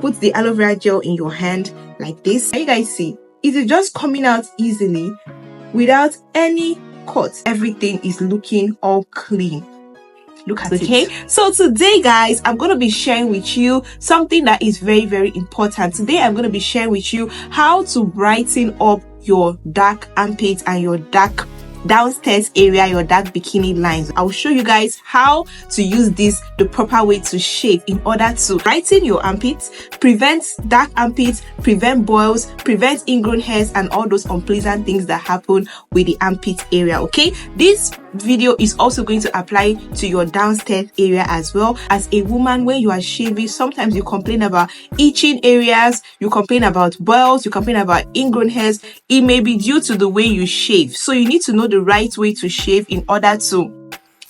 put the aloe vera gel in your hand like this. Can you guys see? It is just coming out easily without any cut. Everything is looking all clean. Look at it. So today, guys, I'm going to be sharing with you something that is very, very important. Today, I'm going to be sharing with you how to brighten up your dark armpits and your dark downstairs area, your dark bikini lines. I'll show you guys how to use this the proper way to shave in order to brighten your armpits, prevent dark armpits, prevent boils, prevent ingrown hairs, and all those unpleasant things that happen with the armpit area. Okay, this video is also going to apply to your downstairs area as well. As a woman, when you are shaving, sometimes you complain about itching areas, you complain about boils, you complain about ingrown hairs. It may be due to the way you shave, so you need to know the right way to shave in order to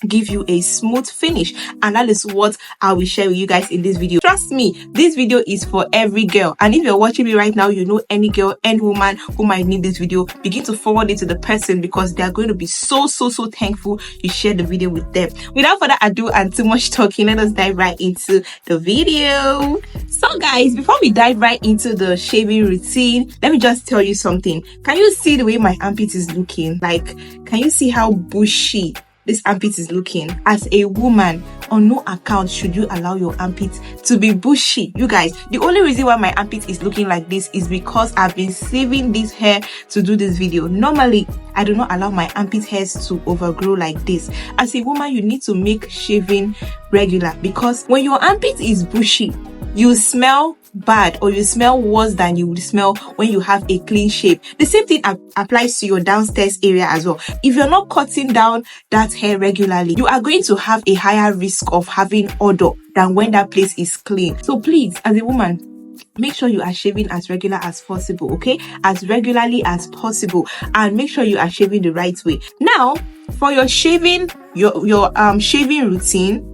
give you a smooth finish, and that is what I will share with you guys in this video. Trust me, this video is for every girl, and if you're watching me right now, you know any girl and woman who might need this video, begin to forward it to the person, because they are going to be so thankful you shared the video with them. Without further ado and too much talking, let us dive right into the video. So guys, before we dive right into the shaving routine, let me just tell you something. Can you see the way my armpit is looking? Like, can you see how bushy this armpit is looking? As a woman, on no account should you allow your armpit to be bushy. You guys, the only reason why my armpit is looking like this is because I've been saving this hair to do this video. Normally, I do not allow my armpit hairs to overgrow like this. As a woman, you need to make shaving regular, because when your armpit is bushy, you smell bad, or you smell worse than you would smell when you have a clean shave. The same thing applies to your downstairs area as well. If you're not cutting down that hair regularly, you are going to have a higher risk of having odor than when that place is clean. So please, as a woman, make sure you are shaving as regular as possible, okay? As regularly as possible, and make sure you are shaving the right way. Now, for your shaving, your shaving routine,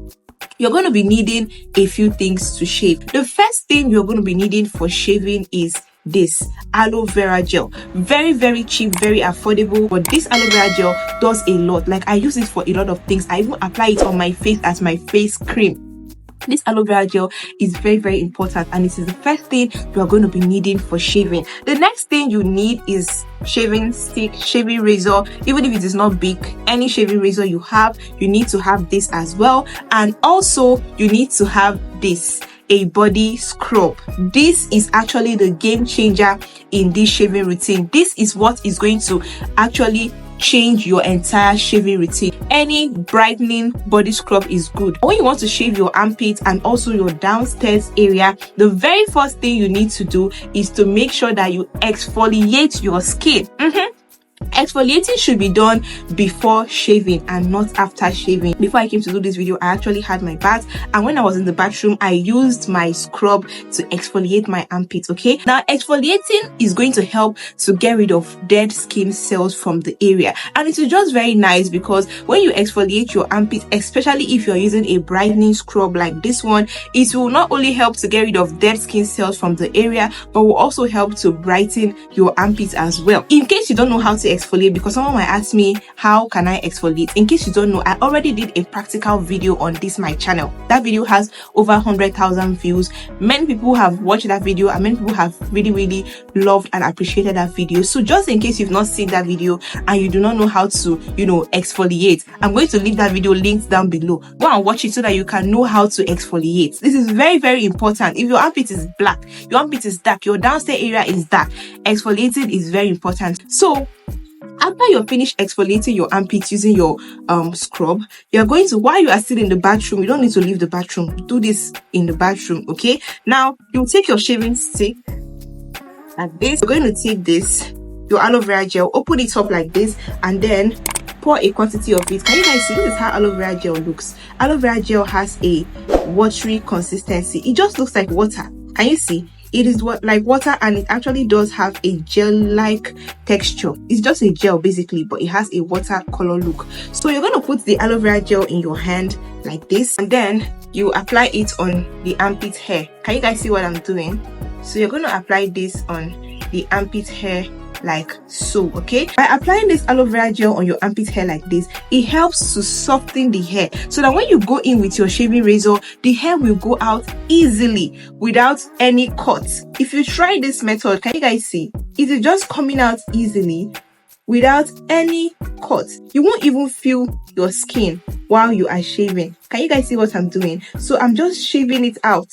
you're going to be needing a few things to shave. The first thing you're going to be needing for shaving is this aloe vera gel. Very cheap, very affordable, but this aloe vera gel does a lot. Like, I use it for a lot of things. I even apply it on my face as my face cream. This aloe vera gel is very important, and it is the first thing you are going to be needing for shaving. The next thing you need is shaving stick, shaving razor. Even if it is not big, any shaving razor you have, you need to have this as well. And also you need to have this, a body scrub. This is actually the game changer in this shaving routine. This is what is going to actually change your entire shaving routine. Any brightening body scrub is good. When you want to shave your armpit and also your downstairs area, the very first thing you need to do is to make sure that you exfoliate your skin. Exfoliating should be done before shaving and not after shaving. Before I came to do this video, I actually had my bath, and when I was in the bathroom, I used my scrub to exfoliate my armpits. Okay, now exfoliating is going to help to get rid of dead skin cells from the area, and it is just very nice, because when you exfoliate your armpit, especially if you're using a brightening scrub like this one, it will not only help to get rid of dead skin cells from the area, but will also help to brighten your armpits as well. In case you don't know how to exfoliate, because someone might ask me, how can I exfoliate? In case you don't know, I already did a practical video on this my channel. That video has over 100,000 views. Many people have watched that video, and many people have really loved and appreciated that video. So just in case you've not seen that video and you do not know how to, exfoliate, I'm going to leave that video linked down below. Go and watch it so that you can know how to exfoliate. This is very important. If your armpit is black, your armpit is dark, your downstairs area is dark, exfoliating is very important. So after you're finished exfoliating your armpits using your scrub, you're going to, while you are still in the bathroom, you don't need to leave the bathroom, do this in the bathroom. Okay, now you'll take your shaving stick like this. You're going to take this, your aloe vera gel, open it up like this, and then pour a quantity of it. Can you guys see? This is how aloe vera gel looks. Aloe vera gel has a watery consistency. It just looks like water. Can you see? It is like water, and it actually does have a gel-like texture. It's just a gel basically, but it has a water color look. So you're going to put the aloe vera gel in your hand like this, and then you apply it on the armpit hair. Can you guys see what I'm doing? So you're going to apply this on the armpit hair like so. Okay, by applying this aloe vera gel on your armpit hair like this, it helps to soften the hair so that when you go in with your shaving razor, the hair will go out easily without any cuts. If you try this method, can you guys see it is just coming out easily without any cuts. You won't even feel your skin while you are shaving. Can you guys see what I'm doing? So I'm just shaving it out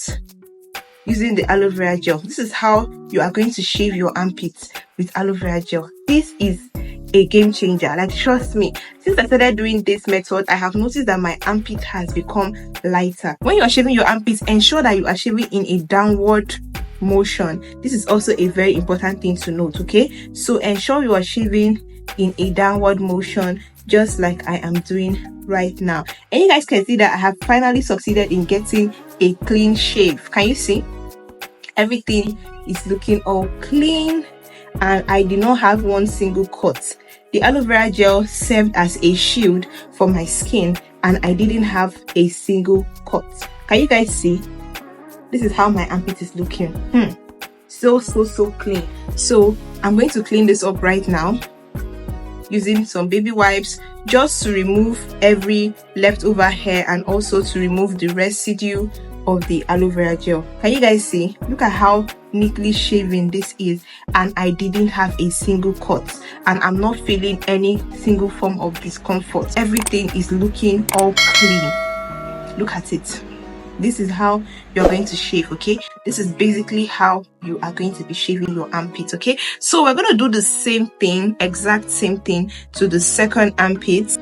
using the aloe vera gel. This is how you are going to shave your armpits with aloe vera gel. This is a game changer. Like, trust me, since I started doing this method, I have noticed that my armpit has become lighter. When you are shaving your armpits, ensure that you are shaving in a downward motion. This is also a very important thing to note. Okay, so ensure you are shaving in a downward motion, just like I am doing right now. And you guys can see that I have finally succeeded in getting a clean shave. Can you see? Everything is looking all clean and I did not have one single cut. The aloe vera gel served as a shield for my skin and I didn't have a single cut. Can you guys see? This is how my armpit is looking. So clean. So I'm going to clean this up right now using some baby wipes just to remove every leftover hair and also to remove the residue of the aloe vera gel. Can you guys see? Look at how neatly shaven this is and I didn't have a single cut and I'm not feeling any single form of discomfort. Everything is looking all clean. Look at it. This is how you're going to shave. Okay, this is basically how you are going to be shaving your armpit. Okay, so we're going to do the same thing, exact same thing to the second armpit.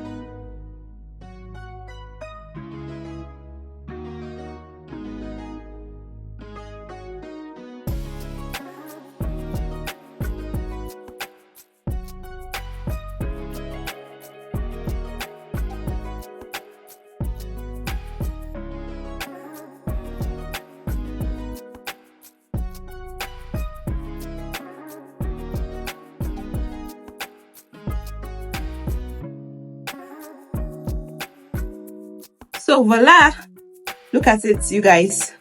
So voila, look at it, you guys.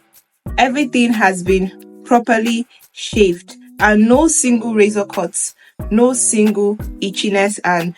Everything has been properly shaved and no single razor cuts, no single itchiness, and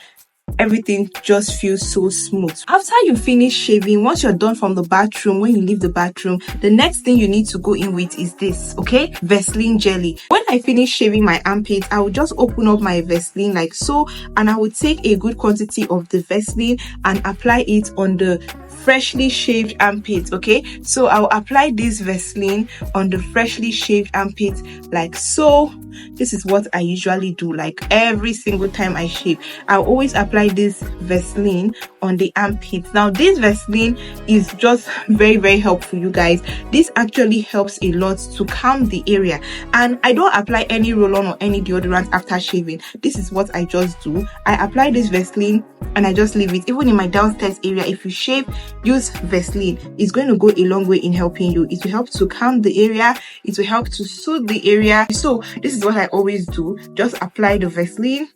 everything just feels so smooth. After you finish shaving, once you're done from the bathroom, when you leave the bathroom, the next thing you need to go in with is this, okay? Vaseline jelly. When I finish shaving my armpits, I will just open up my Vaseline like so, and I will take a good quantity of the Vaseline and apply it on the freshly shaved armpits. Okay, so I'll apply this Vaseline on the freshly shaved armpits like so. This is what I usually do, like every single time I shave. I'll always apply this Vaseline on the armpits. Now this Vaseline is just very helpful, you guys. This actually helps a lot to calm the area, and I don't apply any roll-on or any deodorant after shaving. This is what I just do. I apply this Vaseline and I just leave it. Even in my downstairs area, if you shave, use Vaseline. It's going to go a long way in helping you. It will help to calm the area. It will help to soothe the area. So this is what I always do. Just apply the Vaseline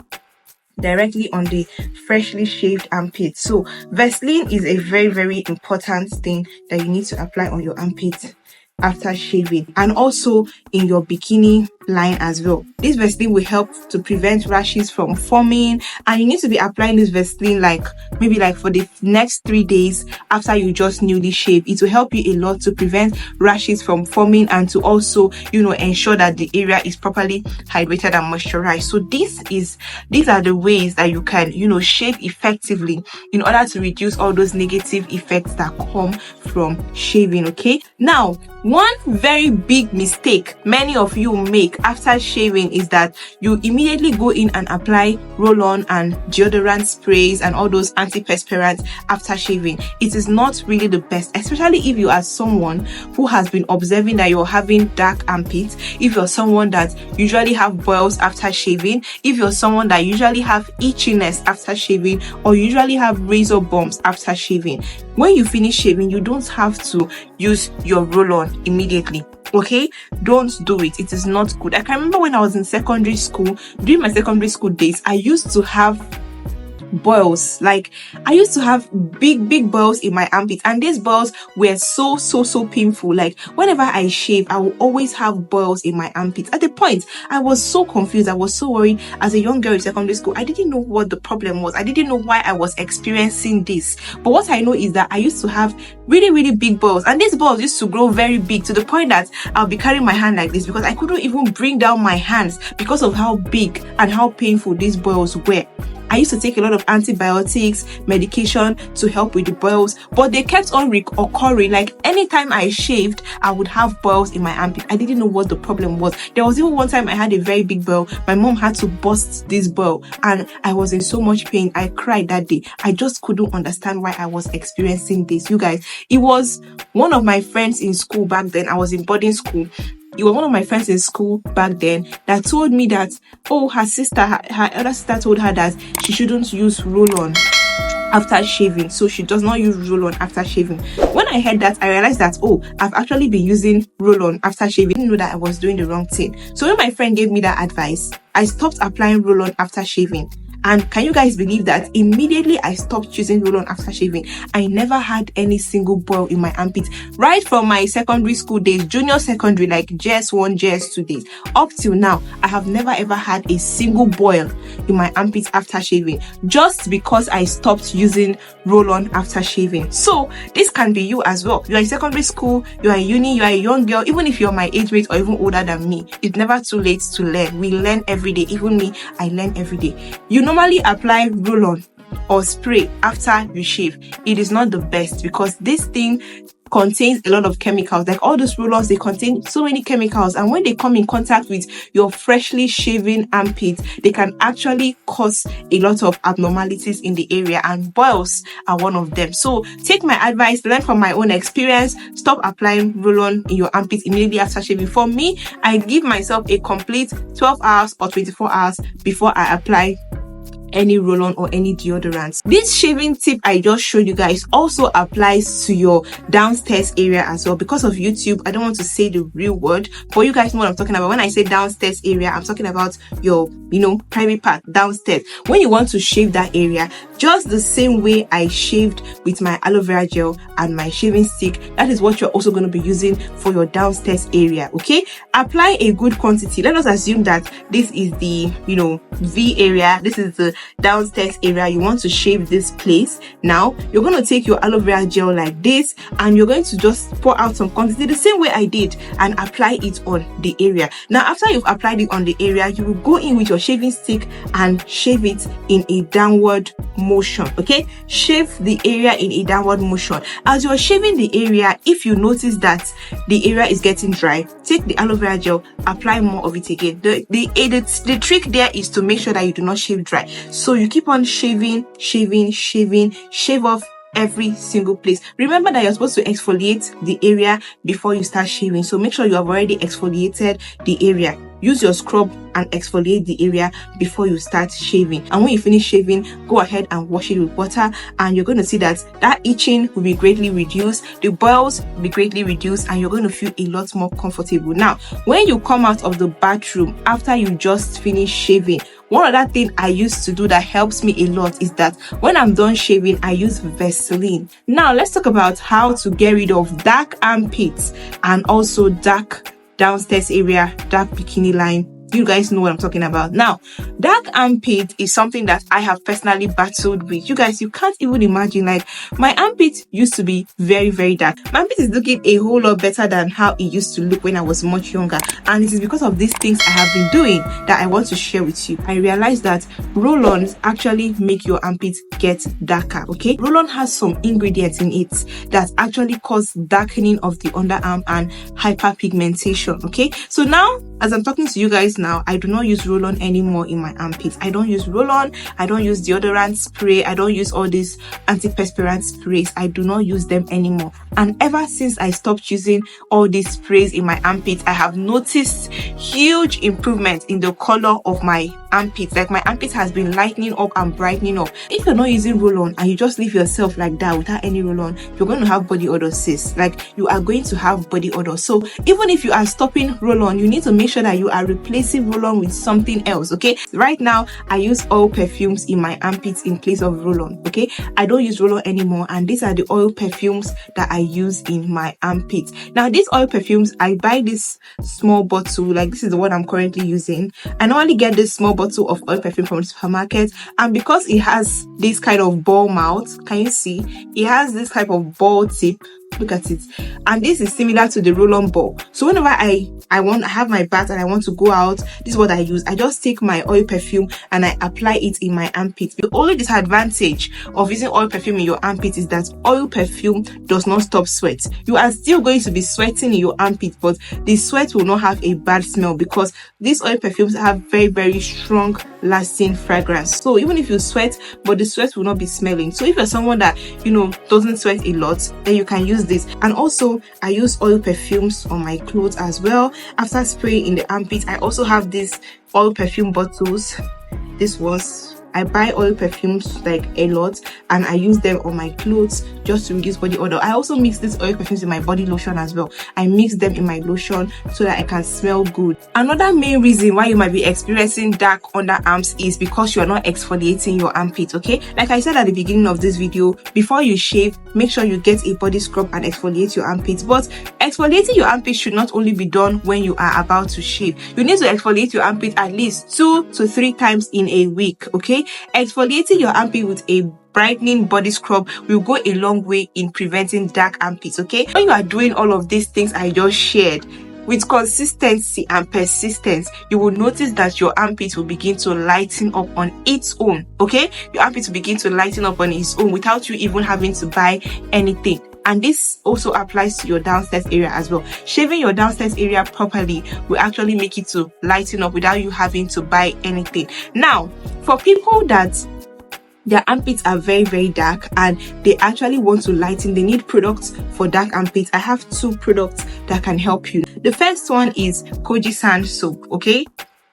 directly on the freshly shaved armpit. So Vaseline is a very important thing that you need to apply on your armpit after shaving, and also in your bikini line as well. This Vaseline will help to prevent rashes from forming, and you need to be applying this Vaseline maybe for the next 3 days after you just newly shave. It will help you a lot to prevent rashes from forming and to also ensure that the area is properly hydrated and moisturized. So these are the ways that you can shave effectively in order to reduce all those negative effects that come from shaving. Okay, now one very big mistake many of you make after shaving is that you immediately go in and apply roll-on and deodorant sprays and all those antiperspirants after shaving. It is not really the best, especially if you are someone who has been observing that you're having dark armpits, if you're someone that usually have boils after shaving, if you're someone that usually have itchiness after shaving, or usually have razor bumps after shaving. When you finish shaving, you don't have to use your roll-on immediately. Okay, don't do it. It is not good. I can remember when I was in secondary school, during my secondary school days, I used to have boils. Like, I used to have big boils in my armpit, and these boils were so painful. Like, whenever I shave, I will always have boils in my armpit. At the point, I was so confused, I was so worried. As a young girl in secondary school, I didn't know what the problem was. I didn't know why I was experiencing this. But what I know is that I used to have really big boils, and these boils used to grow very big, to the point that I'll be carrying my hand like this because I couldn't even bring down my hands because of how big and how painful these boils were. I used to take a lot of antibiotics, medication to help with the boils, but they kept on occurring. Like, anytime I shaved, I would have boils in my armpit. I didn't know what the problem was. There was even one time I had a very big boil. My mom had to burst this boil, and I was in so much pain. I cried that day. I just couldn't understand why I was experiencing this. You guys, it was one of my friends in school back then. I was in boarding school. It was one of my friends in school back then that told me that, oh, her elder sister told her that she shouldn't use roll-on after shaving, so she does not use roll-on after shaving. When I heard that, I realized that, oh, I've actually been using roll-on after shaving. I didn't know that I was doing the wrong thing. So when my friend gave me that advice, I stopped applying roll-on after shaving. And can you guys believe that immediately I stopped using roll-on after shaving, I never had any single boil in my armpit. Right from my secondary school days, junior secondary, like JS1, JS2 days, up till now, I have never ever had a single boil in my armpit after shaving, just because I stopped using roll-on after shaving. So this can be you as well. You are in secondary school, you are in uni, you are a young girl. Even if you're my age mate or even older than me, it's never too late to learn. We learn every day. Even me, I learn every day. You normally apply roll-on or spray after you shave. It is not the best because this thing contains a lot of chemicals. Like, all those roll-ons, they contain so many chemicals, and when they come in contact with your freshly shaven armpit, they can actually cause a lot of abnormalities in the area, and boils are one of them. So take my advice, learn from my own experience, stop applying roll-on in your armpit immediately after shaving. For me, I give myself a complete 12 hours or 24 hours before I apply any roll-on or any deodorant. This shaving tip I just showed you guys also applies to your downstairs area as well. Because of YouTube, I don't want to say the real word, but you guys know what I'm talking about. When I say downstairs area, I'm talking about your, private part downstairs. When you want to shave that area, just the same way I shaved with my aloe vera gel and my shaving stick, that is what you're also going to be using for your downstairs area. Okay, apply a good quantity. Let us assume that this is the V area, this is the downstairs area. You want to shave this place. Now you're going to take your aloe vera gel like this, and you're going to just pour out some quantity the same way I did and apply it on the area. Now after you've applied it on the area, you will go in with your shaving stick and shave it in a downward motion. Okay, shave the area in a downward motion. As you're shaving the area, if you notice that the area is getting dry, take the aloe vera gel, apply more of it again. The trick there is to make sure that you do not shave dry. So you keep on shaving, shave off every single place. Remember that you're supposed to exfoliate the area before you start shaving, so make sure you have already exfoliated the area. Use your scrub and exfoliate the area before you start shaving. And when you finish shaving, go ahead and wash it with water, and you're going to see that itching will be greatly reduced, the boils will be greatly reduced, and you're going to feel a lot more comfortable. Now when you come out of the bathroom after you just finished shaving, one other thing I used to do that helps me a lot is that when I'm done shaving, I use Vaseline. Now let's talk about how to get rid of dark armpits and also dark downstairs area, dark bikini line. You guys know what I'm talking about. Now, dark armpit is something that I have personally battled with. You guys, you can't even imagine, like, my armpit used to be very dark. My armpit is looking a whole lot better than how it used to look when I was much younger, and it is because of these things I have been doing that I want to share with you. I realized that roll-ons actually make your armpit get darker. Okay, roll-on has some ingredients in it that actually cause darkening of the underarm and hyperpigmentation. Okay, so now as I'm talking to you guys now, I do not use roll-on anymore in my armpits. I don't use roll-on, I don't use deodorant spray, I don't use all these antiperspirant sprays. I do not use them anymore. And ever since I stopped using all these sprays in my armpits, I have noticed huge improvement in the color of my armpits. Like, my armpit has been lightening up and brightening up. If you're not using roll-on and you just leave yourself like that without any roll-on, you're going to have body odor, sis. Like, you are going to have body odor. So even if you are stopping roll-on, you need to make sure that you are replacing excessive roll-on with something else. Okay, right now I use oil perfumes in my armpits in place of roll-on. Okay, I don't use roll-on anymore, and these are the oil perfumes that I use in my armpits. Now these oil perfumes, I buy this small bottle, like this is the one I'm currently using. I normally get this small bottle of oil perfume from the supermarket, and because it has this kind of ball mouth, can you see it has this type of ball tip? Look at it, and this is similar to the roll-on ball. So whenever I have my bath and I want to go out, this is what I use. I just take my oil perfume and I apply it in my armpit. The only disadvantage of using oil perfume in your armpit is that oil perfume does not stop sweat. You are still going to be sweating in your armpit, but the sweat will not have a bad smell because these oil perfumes have very, very strong lasting fragrance. So even if you sweat, but the sweat will not be smelling. So if you're someone that doesn't sweat a lot, then you can use this. And also I use oil perfumes on my clothes as well. After spraying in the armpit, I also have these oil perfume bottles. This was I buy oil perfumes like a lot, and I use them on my clothes just to reduce body odor. I also mix these oil perfumes in my body lotion as well. I mix them in my lotion so that I can smell good. Another main reason why you might be experiencing dark underarms is because you are not exfoliating your armpits. Okay, like I said at the beginning of this video, before you shave, make sure you get a body scrub and exfoliate your armpits. But exfoliating your armpits should not only be done when you are about to shave. You need to exfoliate your armpit at least 2 to 3 times in a week. Okay, exfoliating your armpit with a brightening body scrub will go a long way in preventing dark armpits. Okay, when you are doing all of these things I just shared with consistency and persistence, you will notice that your armpit will begin to lighten up on its own. Okay, your armpit will begin to lighten up on its own without you even having to buy anything. And this also applies to your downstairs area as well. Shaving your downstairs area properly will actually make it to lighten up without you having to buy anything. Now, for people that their armpits are very, very dark and they actually want to lighten, they need products for dark armpits. I have 2 products that can help you. The first one is Kojisan soap. Okay,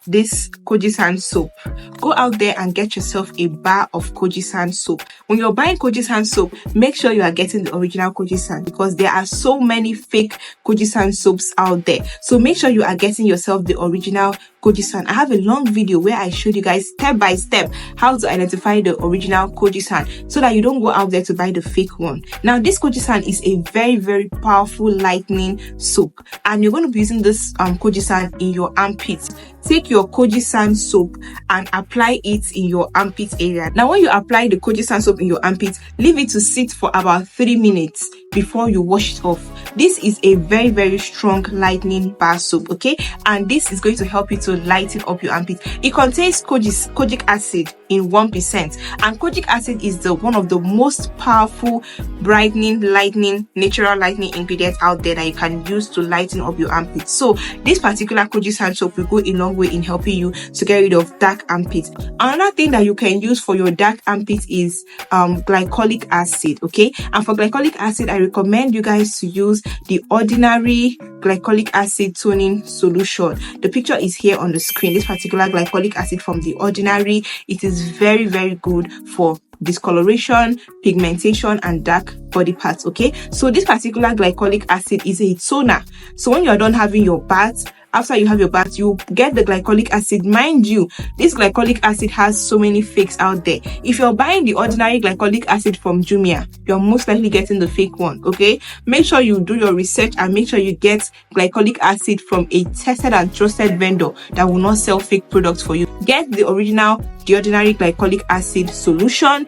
this Kojisan soap, go out there and get yourself a bar of Kojisan soap. When you're buying Kojisan soap, make sure you are getting the original Kojisan, because there are so many fake Kojisan soaps out there. So make sure you are getting yourself the original Kojisan. I have a long video where I showed you guys step by step how to identify the original Kojisan so that you don't go out there to buy the fake one. Now this Kojisan is a very, very powerful lightening soap, and you're going to be using this Kojisan in your armpits. Take your Kojisan soap and apply it in your armpit area. Now when you apply the Kojisan soap in your armpit, leave it to sit for about 3 minutes before you wash it off. This is a very, very strong lightening bar soap. Okay, and this is going to help you to lighten up your armpit. It contains kojic acid in 1%, and kojic acid is one of the most powerful brightening, lightening, natural lightening ingredients out there that you can use to lighten up your armpits. So this particular Kojisan soap will go a long way in helping you to get rid of dark armpits. Another thing that you can use for your dark armpits is glycolic acid. Okay, and for glycolic acid, I recommend you guys to use the ordinary glycolic acid toning solution. The picture is here on the screen. This particular glycolic acid from the ordinary, it is very, very good for discoloration, pigmentation, and dark body parts. Okay, so this particular glycolic acid is a toner. So when you're done having your bath, after you have your bath, you get the glycolic acid. Mind you, this glycolic acid has so many fakes out there. If you're buying the ordinary glycolic acid from Jumia, you're most likely getting the fake one. Okay, make sure you do your research and make sure you get glycolic acid from a tested and trusted vendor that will not sell fake products for you. Get the original, the ordinary glycolic acid solution.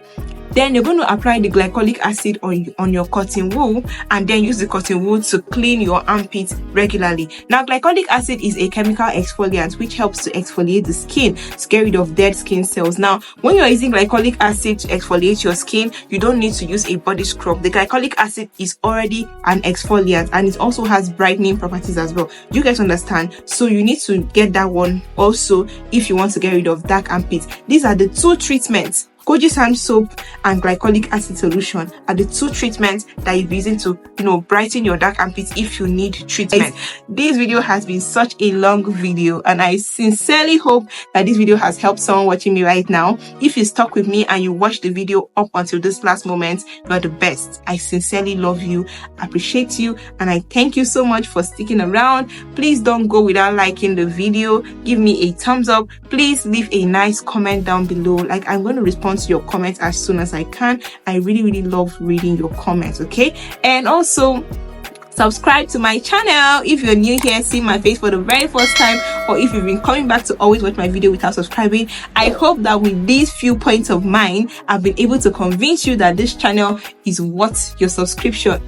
Then you're going to apply the glycolic acid on your cotton wool, and then use the cotton wool to clean your armpits regularly. Now, glycolic acid is a chemical exfoliant which helps to exfoliate the skin to get rid of dead skin cells. Now, when you're using glycolic acid to exfoliate your skin, you don't need to use a body scrub. The glycolic acid is already an exfoliant, and it also has brightening properties as well. You guys understand? So you need to get that one also if you want to get rid of dark armpits. These are the 2 treatments Goji sand soap and glycolic acid solution are the 2 treatments that you're using to, brighten your dark armpits if you need treatment. This video has been such a long video, and I sincerely hope that this video has helped someone watching me right now. If you stuck with me and you watched the video up until this last moment, you are the best. I sincerely love you, appreciate you, and I thank you so much for sticking around. Please don't go without liking the video. Give me a thumbs up. Please leave a nice comment down below. Like, I'm going to respond to your comments as soon as I can. I really love reading your comments, okay? And also, subscribe to my channel if you're new here, seeing my face for the very first time, or if you've been coming back to always watch my video without subscribing. I hope that with these few points of mine, I've been able to convince you that this channel is worth your subscription.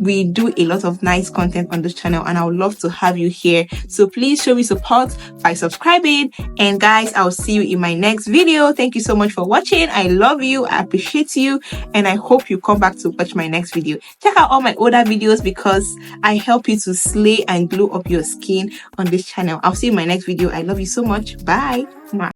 We do a lot of nice content on this channel, and I would love to have you here. So please show me support by subscribing. And guys, I'll see you in my next video. Thank you so much for watching. I love you, I appreciate you, and I hope you come back to watch my next video. Check out all my older videos because I help you to slay and glow up your skin on this channel. I'll see you in my next video. I love you so much. Bye.